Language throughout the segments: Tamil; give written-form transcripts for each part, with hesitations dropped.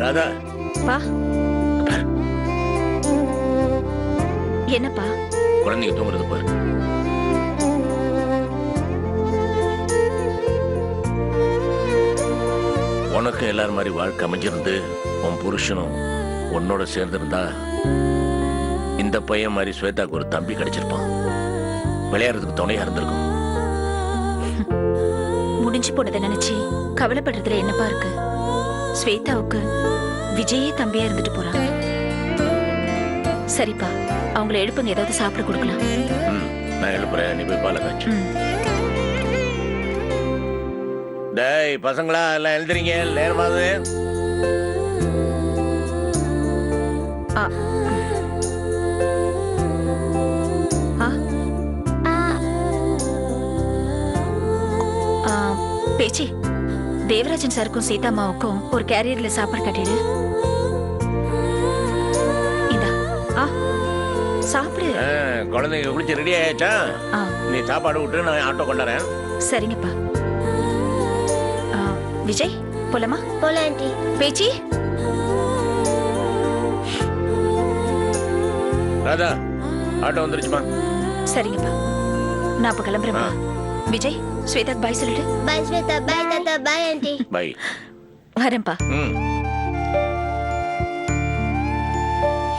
ராதா பா என்னப்பா? குழந்தைங்க தூங்குறது பாரு. உனக்கு எல்லாரும் மாதிரி வாழ்க்கை அமைஞ்சிருந்து உன் புருஷனும் உன்னோட சேர்ந்திருந்தா இந்த பையன் மாதிரி ஸ்வேதாக்கு ஒரு தம்பி கிடைச்சிருப்பான். விளையாடுறதுக்கு துணையா இருந்திருக்கும். முடிஞ்சு போனதை நினைச்சு கவலைப்படுறதுல என்னப்பா இருக்கு? ஸ்வேதாவுக்கு விஜயே தம்பியா இருந்துட்டு போறான். சரிப்பா, அவங்கள எழுப்புங்க, ஏதாவது சாப்பிட கொடுக்கலாம். நான் எழுப்புறேன், நீ போய் பாலை காய்ச்சு. டேய் பசங்களா, எல்லாம் எழுதுறீங்க, நேரமாவது. பேச்சி, தேவராஜன் சாருக்கும் சீதாமாவுக்கும் ஒரு கேரியர்ல சாப்பாடு கட்டிடு. இதா சாப்பிடு. குழந்தைங்க குளிச்சு ரெடி ஆயாச்சா? நீ சாப்பாடு விட்டு நான் ஆட்டோ கொண்டாறேன். சரிங்கப்பா. விஜய் போலாமா? போலாம் ஆண்டி. பேச்சி, ராதா ஆட்டோ வந்துருச்சுமா? சரிங்கப்பா, நான் அப்ப கிளம்புறேன்ப்பா. விஜய், ஸ்வேதாக்கு பாய் சொல்லிடு. பாய் ஸ்வேதா, பாய் தாத்தா, பாய் ஆண்டி. பாய். வரேன்ப்பா.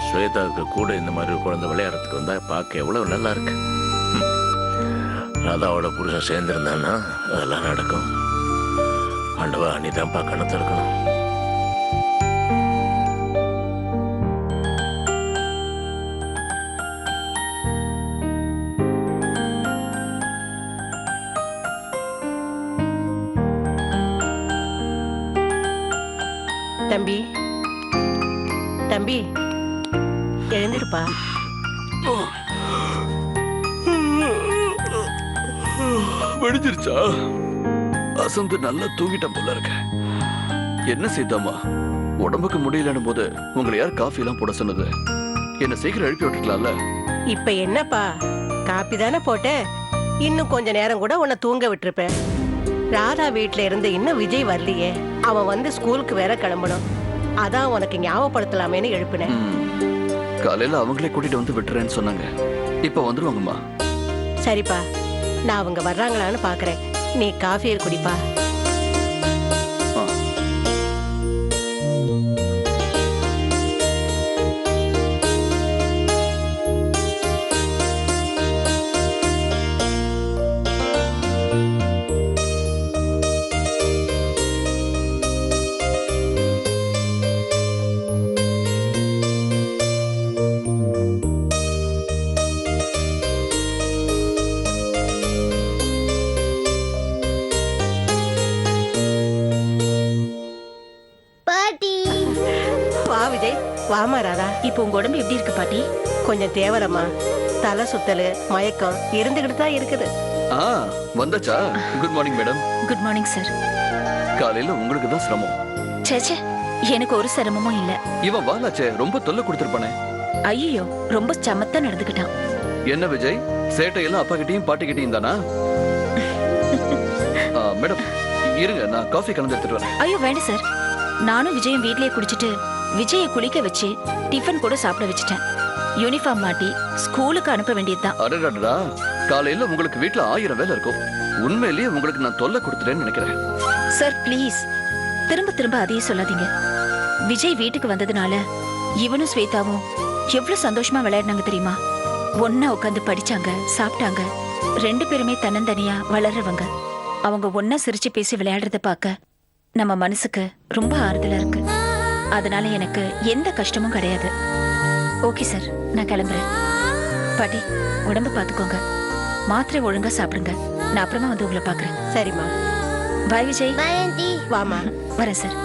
ஸ்வேதாவுக்கு கூட இந்த மாதிரி குழந்தை விளையாடுறதுக்கு வந்தா பார்க்க எவ்வளவு நல்லா இருக்கு. ராதாவோட புருஷன் சேர்ந்திருந்தான்னா அதெல்லாம் நடக்கும். ஆண்டவா, நீ தான் கணத்து இருக்கணும். தம்பி, தம்பி எழுந்திருப்பா. வெடிச்சிருச்சா? அசந்து நல்லா தூங்கிட்டேன் போல இருக்க. என்ன சீதாமா, உடம்புக்கு முடியலன்னு போது உங்களை யார் காஃபி எல்லாம் போட சொன்னது? என்ன சீக்கிரம் எழுப்பி விட்டுக்கலாம்ல. இப்ப என்னப்பா, காப்பி தானே போட்ட, இன்னும் கொஞ்ச நேரம் கூட உன்னை தூங்க விட்டுருப்பேன். ராதா வீட்டுல இருந்து இன்னும் விஜய் வரலையே, அவன் வந்து ஸ்கூலுக்கு வேற கிளம்பணும். அதான் உனக்கு ஞாபகப்படுத்தலாமேன்னு எழுப்பினேன். காலையில அவங்களே கூட்டிட்டு வந்து விட்டுறேன்னு சொன்னாங்க. இப்ப வந்துருவாங்கம்மா. சரிப்பா, நான் அவங்க வர்றாங்களான்னு பாக்குறேன். நீ காஃபியை குடிப்பா. வாமா ராதா. இப்போ உங்க உடம்பு எப்படி இருக்கு பாட்டி? கொஞ்சம் தேவரமா, தலை சுத்தலு, மயக்கம் இருந்துகிட்டு தான் இருக்குது. வந்தாச்சா? Good morning madam. Good morning sir. காலையில உங்களுக்கு தான் சிரமம். சேச்சே, எனக்கு ஒரு சிரமமும் இல்ல. இவன் வாலாச்சே ரொம்ப தொல்லை கொடுத்திருப்பானே. ஐயோ, ரொம்ப சமத்தா நடந்துக்கிட்டான். என்ன விஜய், சேட்டையெல்லாம் அப்பா கிட்டையும் பாட்டி கிட்டையும் தானா? மேடம் இருங்க, நான் காஃபி கலந்து எடுத்துட்டு வரேன். ஐயோ வேண்டாம் சார், நானும் விஜயும் வீட்லயே குடிச்சிட்டு விஜயை குளிக்க வச்சு டிஃபன் கூட சாப்பிட வச்சுட்டேன். யூனிஃபார்ம் மாட்டி ஸ்கூலுக்கு அனுப்ப வேண்டியதுதான். அடடா, காலையில உங்களுக்கு வீட்டுல 1000 வேலை இருக்கும். உண்மையிலேயே உங்களுக்கு நான் தொல்லை கொடுத்துட்டேன்னு நினைக்கிறேன். சார் ப்ளீஸ், திரும்ப திரும்ப அதையே சொல்லாதீங்க. விஜய் வீட்டுக்கு வந்ததுனால இவனும் ஸ்வேதாவும் எவ்வளவு சந்தோஷமா விளையாடினாங்க தெரியுமா? ஒன்னா உட்காந்து படிச்சாங்க, சாப்பிட்டாங்க. 2 பேருமே தன்னந்தனியா வளர்றவங்க. அவங்க ஒன்னா சிரிச்சு பேசி விளையாடுறத பார்க்க நம்ம மனசுக்கு ரொம்ப ஆறுதலா இருக்கு. அதனால எனக்கு எந்த கஷ்டமும் கிடையாது. ஓகே சார், நான் கிளம்புறேன். பாட்டி, உடம்பு பார்த்துக்கோங்க, மாத்திரை ஒழுங்கா சாப்பிடுங்க. நான் அப்புறமா வந்து உங்களை பார்க்கறேன். சரிம்மா. பாய் விஜய். Bye aunty. வாமா. வரேன் சார்.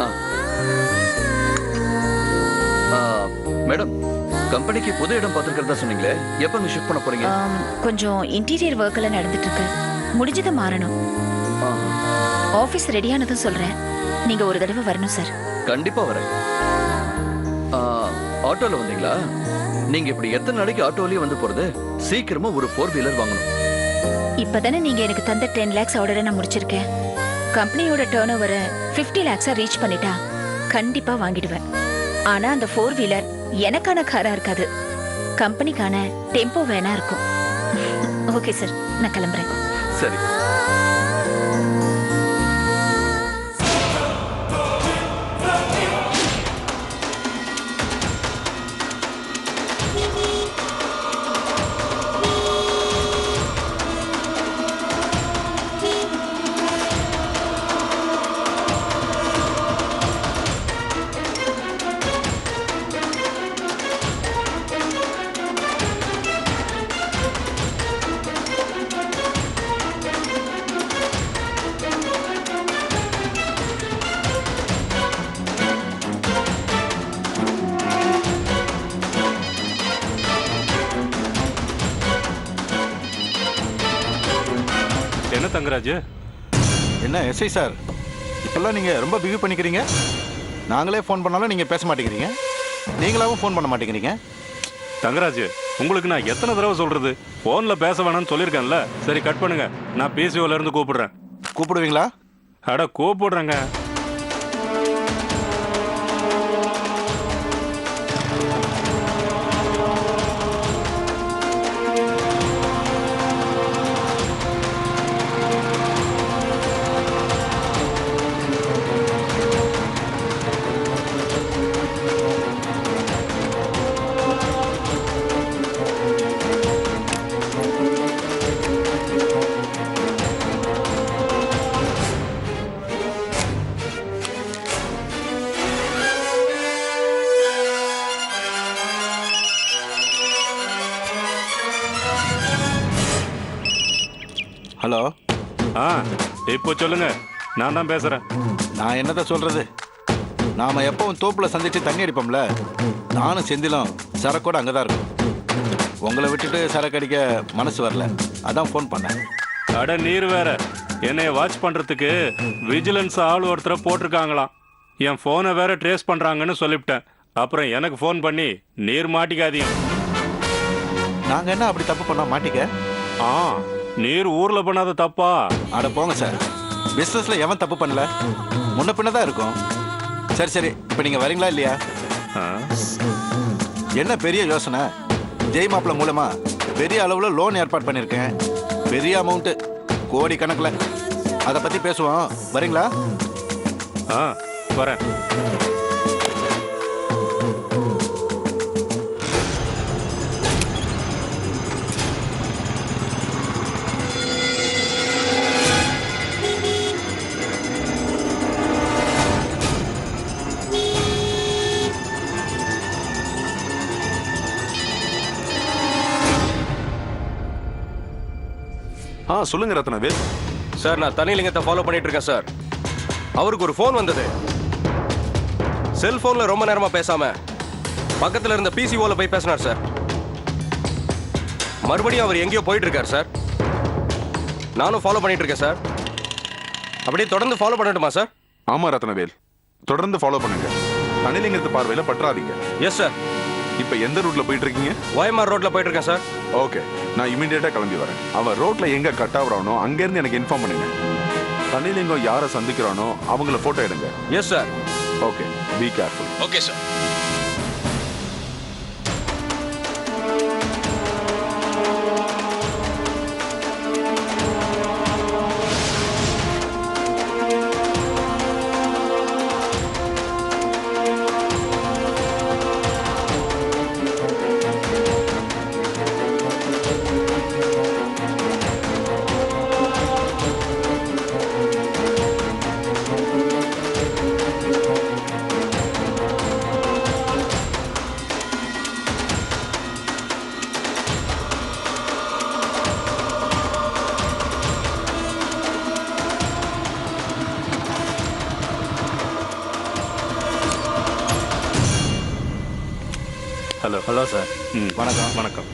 மேடம், கம்பெனிக்கு புது இடம் பார்த்துருக்கிறதா சொன்னீங்களே, எப்போ நீங்க ஷிஃப்ட் பண்ண போறீங்க? கொஞ்சம் இன்டீரியர் ஒர்க் எல்லாம் நடந்துட்டு இருக்கு, முடிஞ்சதை மாறணும். ஆபீஸ் ரெடியானதும் சொல்றேன், நீங்க ஒரு தடவை வரணும் சார். கண்டிப்பா வரேன். ஆட்டோல வந்தீங்களா? நீங்க இப்படி எத்தனை நாளைக்கு ஆட்டோலயே வந்து போறது? சீக்கிரமா ஒரு 4 வீலர் வாங்கணும். இப்பதானே நீங்க எனக்கு தந்த 10 lakhs ஆர்டரை நான் முடிச்சிருக்கேன். கம்பெனியோட டர்ன் ஓவரை 50 lakhs ரீச் பண்ணிட்டா கண்டிப்பா வாங்கிடுவேன். ஆனா அந்த 4 வீலர் எனக்கான காரா இருக்காது, கம்பெனிக்கான டெம்போ வேனா இருக்கும். ஓகே சார், நான் கிளம்புறேன். சரி. என்ன தங்கராஜ்? என்ன எஸ்ஐ சார், இப்பெல்லாம் நீங்கள் ரொம்ப பிஹேவ் பண்ணிக்கிறீங்க. நாங்களே ஃபோன் பண்ணாலும் நீங்கள் பேச மாட்டேங்கிறீங்க, நீங்களாவும் ஃபோன் பண்ண மாட்டேங்கிறீங்க. தங்கராஜ், உங்களுக்கு நான் எத்தனை தடவை சொல்றது, ஃபோனில் பேச வேணாம்னு சொல்லியிருக்கேன்ல. சரி, கட் பண்ணுங்க, நான் பிசிஓல இருந்து கூப்பிடுறேன். கூப்பிடுவீங்களா? அட கூப்பிடுறேங்க. ஹலோ. இப்போ சொல்லுங்க, நான் தான் பேசுறேன். நான் என்னத்த சொல்றது, நாம எப்பவும் தோப்புல சந்திச்சு தண்ணி அடிப்போம்ல, நானும் செந்திலும் சரக்கோட அங்கே தான் இருக்கும். உங்களை விட்டுட்டு சரக்கு அடிக்க மனசு வரல, அதான் ஃபோன் பண்ணேன். அட நீர் வேற, என்னைய வாட்ச் பண்றதுக்கு விஜிலன்ஸ் ஆள் ஒருத்தரை போட்டிருக்காங்களாம். என் போனை வேற ட்ரேஸ் பண்றாங்கன்னு சொல்லிவிட்டேன். அப்புறம் எனக்கு ஃபோன் பண்ணி நீர் மாட்டிக்காதீங்க. நாங்க என்ன அப்படி தப்பு பண்ணா மாட்டிக்க? நீர் ஊர்ல பண்ணாத தப்பா? அட போங்க சார், பிசினஸ்ல எவன் தப்பு பண்ணல, முன்ன பின்னதான் இருக்கும். சரி சரி, இப்ப நீங்க வரீங்களா இல்லையா? என்ன பெரிய யோசனை, ஜெய் மாப்பிள்ள மூலமா பெரிய அளவுல லோன் ஏற்பாடு பண்ணிருக்கேன். பெரிய அமௌண்ட், கோடி கணக்குல. அதை பத்தி பேசுவோம், வரீங்களா? வரேன். சொல்லுங்க ரத்னவேல். சார், நான் தனிலிங்கத்தை ஃபாலோ பண்ணிட்டு இருக்கேன் சார். அவருக்கு ஒரு ஃபோன் வந்தது. செல்போன்ல ரொம்ப நேரமா பேசாம பக்கத்துல இருந்த பிசிஓல போய் பேசினார் சார். மறுபடியும் அவர் எங்கேயோ போயிட்டு இருக்கார் சார். நானும் ஃபாலோ பண்ணிட்டு இருக்கேன் சார். அப்படியே தொடர்ந்து ஃபாலோ பண்ணட்டுமா சார்? ஆமா ரத்னவேல், தொடர்ந்து ஃபாலோ பண்ணுங்க. தனிலிங்கத்து பார்வையில பற்றாதீங்க. Yes sir. இப்ப எந்த ரூட்ல போயிட்டு இருக்கீங்க? OMR ரோட்ல போயிட்டு இருக்கேன் சார். ஓகே, நான் இமீடியட்டா கிளம்பி வரேன். அவன் ரோட்ல எங்க கட் ஆகுறானோ அங்க இருந்து எனக்கு இன்ஃபார்ம் பண்ணுங்க. தனிலிங்கம் யாரை சந்திக்கிறானோ அவங்கள போட்டோ எடுங்க. Yes sir. Okay, be careful. Okay sir. Hello. Hello sir. வணக்கம். வணக்கம்.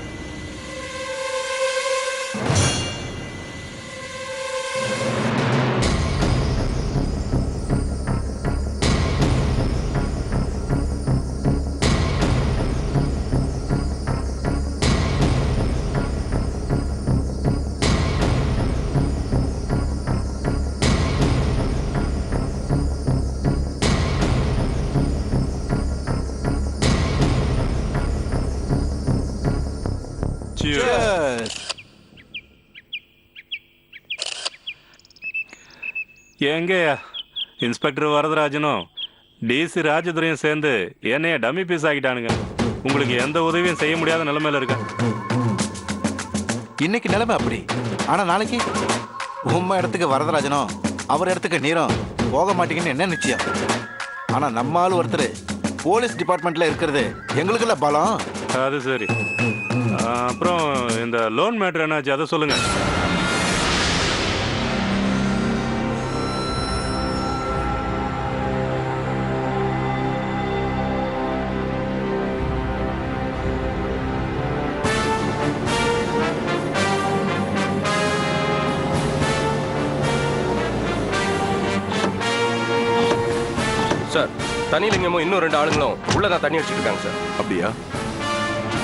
you. எங்க இன்ஸ்பெக்டர் வரதராஜனும் டிசி ராஜதுரையும் சேர்ந்து என்னைய டம்மி பீஸ் ஆகிட்டானுங்க. உங்களுக்கு எந்த உதவியும் செய்ய முடியாத நிலைமையில இருக்கேன். இன்னைக்கு நிலைமை அப்படி. ஆனா நாளைக்கு உண்மை இடத்துக்கு வரதராஜனும் அவர் இடத்துக்கு நீரும் போக மாட்டீங்கன்னு என்ன நிச்சயம்? ஆனா நம்ம ஆள் ஒருத்தர் போலீஸ் டிபார்ட்மெண்ட்ல இருக்கிறது எங்களுக்குள்ள பலம். அது சரி. அப்புறம் இந்த லோன் மேட்டர் என்னாச்சு அதை சொல்லுங்க. சார் தனிலிங்கமும் இன்னும் 2 ஆளுங்களும் உள்ளதான் தண்ணி அடிச்சிட்டு இருக்காங்க சார். அப்படியா?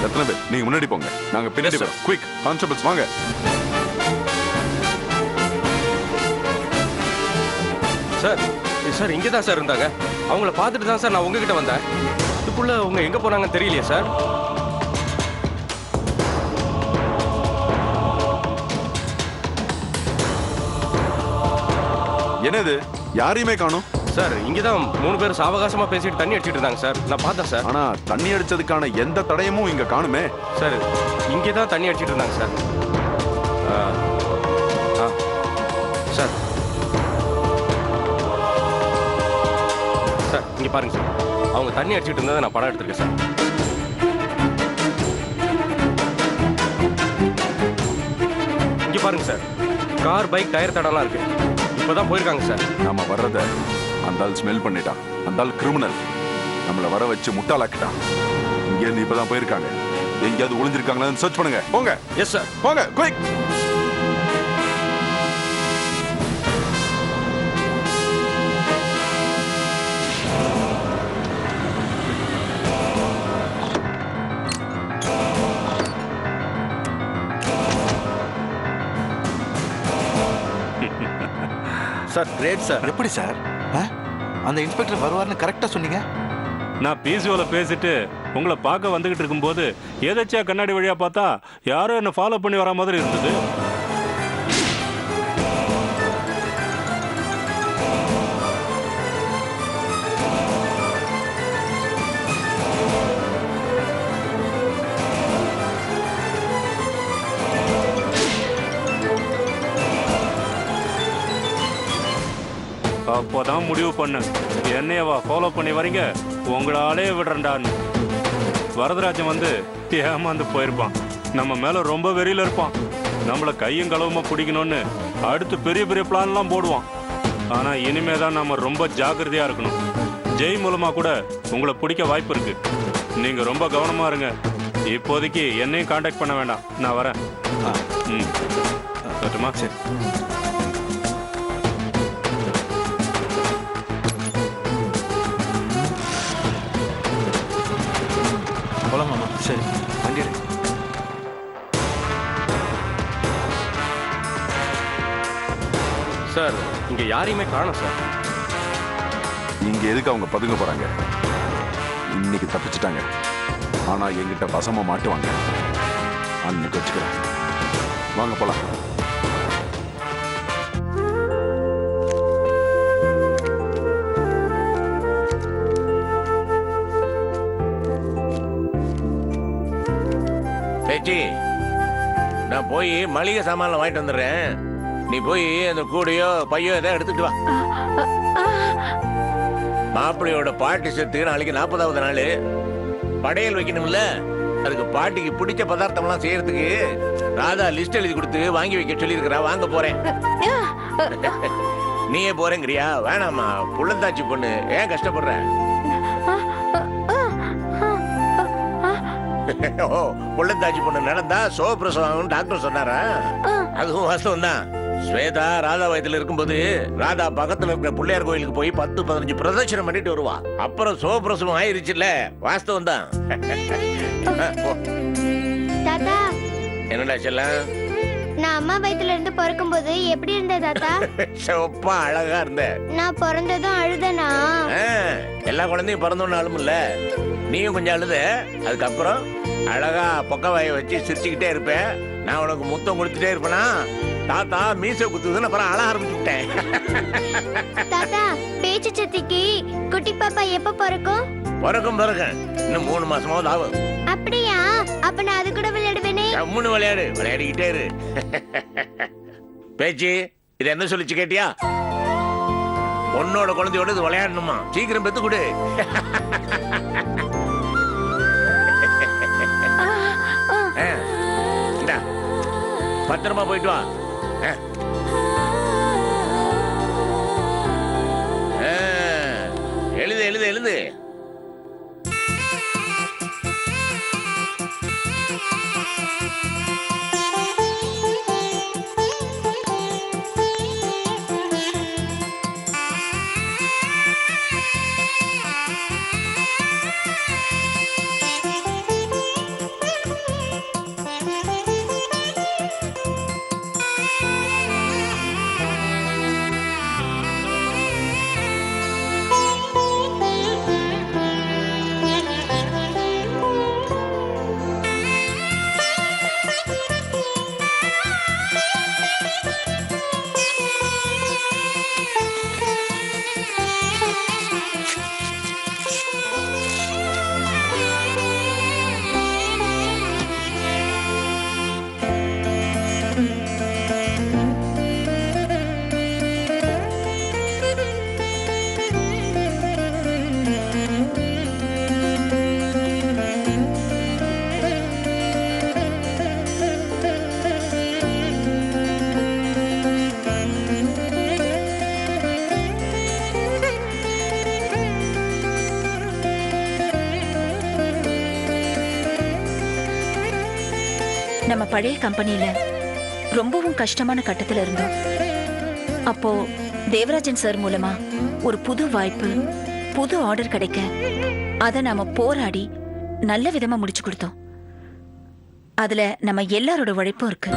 எத்தனை பேர்? நீங்க முன்னாடி போங்க, நாங்க பின்னாடி Yes, sir. வரோம். குயிக் கான்ஸ்டபிள்ஸ் வாங்க. சார் சார் இங்கே தான் சார் இருந்தாங்க. அவங்கள பார்த்துட்டு தான் சார் நான் உங்ககிட்ட வந்தேன். இதுக்குள்ள அவங்க எங்க போனாங்கன்னு தெரியலையே சார். என்னது? யாரையுமே காணோம். சார் இங்கே தான் 3 பேர் சாவகாசமா பேசிட்டு தண்ணி அடிச்சிட்டு இருந்தாங்க சார். நான் பார்த்தேன் சார். ஆனா தண்ணி அடிச்சதுக்கான எந்த தடயமும் இங்க காணுமே. சார் இங்கே தான் தண்ணி அடிச்சிட்டு இருந்தாங்க சார். சார் சார் இங்கே பாருங்க சார், அவங்க தண்ணி அடிச்சிட்டு இருந்ததை நான் படம் எடுத்திருக்கேன் சார். இங்கே பாருங்க சார், கார் பைக் டயர் தடம்லாம் இருக்கு. இப்போதான் போயிருக்காங்க சார். நாம வர்றத அந்த ஆள் ஸ்மெல் பண்ணிட்டான். அந்த ஆள் கிரிமினல். நம்மள வர வச்சு முட்டாளாக்கிட்டான். இங்க இருந்து இப்பதான் போயிருக்காங்க. எங்கேயாவது ஒளிஞ்சிருக்காங்களான்னு சர்ச் பண்ணுங்க. போங்க. Yes sir. போங்க குயிக். Sir great sir. எப்படி சார்? அந்த இன்ஸ்பெக்டர் வருவார்னு கரெக்டா சொன்னீங்க. நான் பிசிஓல பேசிட்டு உங்களை பார்க்க வந்துகிட்டு இருக்கும்போது ஏதாச்சியா கண்ணாடி வழியா பார்த்தா யாரும் என்ன ஃபாலோ பண்ணி வர மாதிரி இருந்தது. அப்போதான் முடிவு பண்ண என்னையவா ஃபாலோ பண்ணி வரீங்க, உங்களாலே விடுறேன்டான்னு. வரதராஜன் வந்து ஏமாந்து போயிருப்பான். நம்ம மேல ரொம்ப வெறியில இருப்பான். நம்மள கையும் களவுமா பிடிக்கணும்னு அடுத்து பெரிய பெரிய பிளான்லாம் போடுவான். ஆனா இனிமே தான் நம்ம ரொம்ப ஜாக்கிரதையா இருக்கணும். ஜெய் மூலமா கூட உங்களை பிடிக்க வாய்ப்பு இருக்கு. நீங்க ரொம்ப கவனமா இருங்க. இப்போதைக்கு என்னையும் காண்டாக்ட் பண்ண வேண்டாம், நான் வரேன். ம் சட்டுமா? சரி. போலாமாமா? சரி வண்டி எடு. சார் இங்க யாரையுமே காணோம் சார். இங்க எதுக்கு அவங்க பதுங்க போறாங்க? இன்னைக்கு தப்பிச்சிட்டாங்க. ஆனா எங்கிட்ட வசமா மாட்டுவாங்க. அன்னைக்கு வச்சுக்கிறேன். வாங்க போலாம். பேச்சி, நான் போய் மளிகை சாமான்ல வாங்கிட்டு வந்துடுறேன். நீ போய் அந்த கூடையோ பையோ ஏதோ எடுத்துட்டு வா. மாப்பிள்ளையோட பாட்டி செத்து நாளைக்கு 40வது நாள். படையல் வைக்கணும்ல, அதுக்கு பாட்டிக்கு பிடிச்ச பதார்த்தம்லாம் செய்யறதுக்கு ராதா லிஸ்ட் எழுதி கொடுத்து வாங்கி வைக்க சொல்லியிருக்கிறா. வாங்க போறேன். நீயே போறேங்கிறியா? வேணாமா, புள்ளந்தாச்சி பொண்ணு, ஏன் கஷ்டப்படுற? ஓ, புள்ளந்தாச்சி பொண்ணு நடந்தா சோபிரசவம் டாக்டர் சொன்னாரா? அதுவும் வாஸ்தவம் தான். ஸ்வேதா ராதா வயதுல இருக்கும்போது ராதா பக்கத்துல இருக்கிற பிள்ளையார் கோயிலுக்கு போய் 10-15 பிரதட்சணம் பண்ணிட்டு வருவா. அப்புறம் சோபிரசவம் ஆயிருச்சுல்ல. வாஸ்தவம் தான். தாத்தா, என்னடா செல்லம்? நான் அம்மா வயித்துல இருந்து பிறக்கும்போது எப்படி இருந்த தாத்தா? சிவப்பா அழகா இருந்த. நான் பிறந்ததும் அழுதனா? எல்லா குழந்தையும் பிறந்தோன்னு அழுமுல்ல, நீயும் கொஞ்சம் அழுத. அதுக்கப்புறம் அழகா பொக்கவாயை வச்சு சிரிச்சுக்கிட்டே இருப்பேன். நான் உனக்கு முத்தம் கொடுத்துட்டே இருப்பேனா, தாத்தா மீசை குத்துதுன்னு அப்புறம் அழ ஆரம்பிச்சுட்டேன். தாத்தா பேச்சு சத்திக்கு குட்டி பாப்பா எப்ப பிறக்கும்? பிறக்கும் இன்னும் 3 மாசமாவது ஆகும். அப்படியா? அப்ப நான் அது கூட விளையாடுவேனே. ஜம்முன்னு விளையாடிக்கிட்டே இரு. பேச்சு இது என்ன சொல்லிச்சு கேட்டியா? பொண்ணோட குழந்தையோட இது விளையாடணுமா, சீக்கிரம் பெத்து கொடு. இந்தா, பத்திரமா போயிட்டு வா. எழுது எழுது எழுது. நம்ம பழைய கம்பெனியில ரொம்பவும் கஷ்டமான கட்டத்துல இருந்தோம். அப்போ தேவராஜன் சார் மூலமா ஒரு புது வாய்ப்பு, புது ஆர்டர் கிடைக்க அதை நாம போராடி நல்ல விதமா முடிச்சு கொடுத்தோம். அதுல நம்ம எல்லாரோட உழைப்பும் இருக்கு.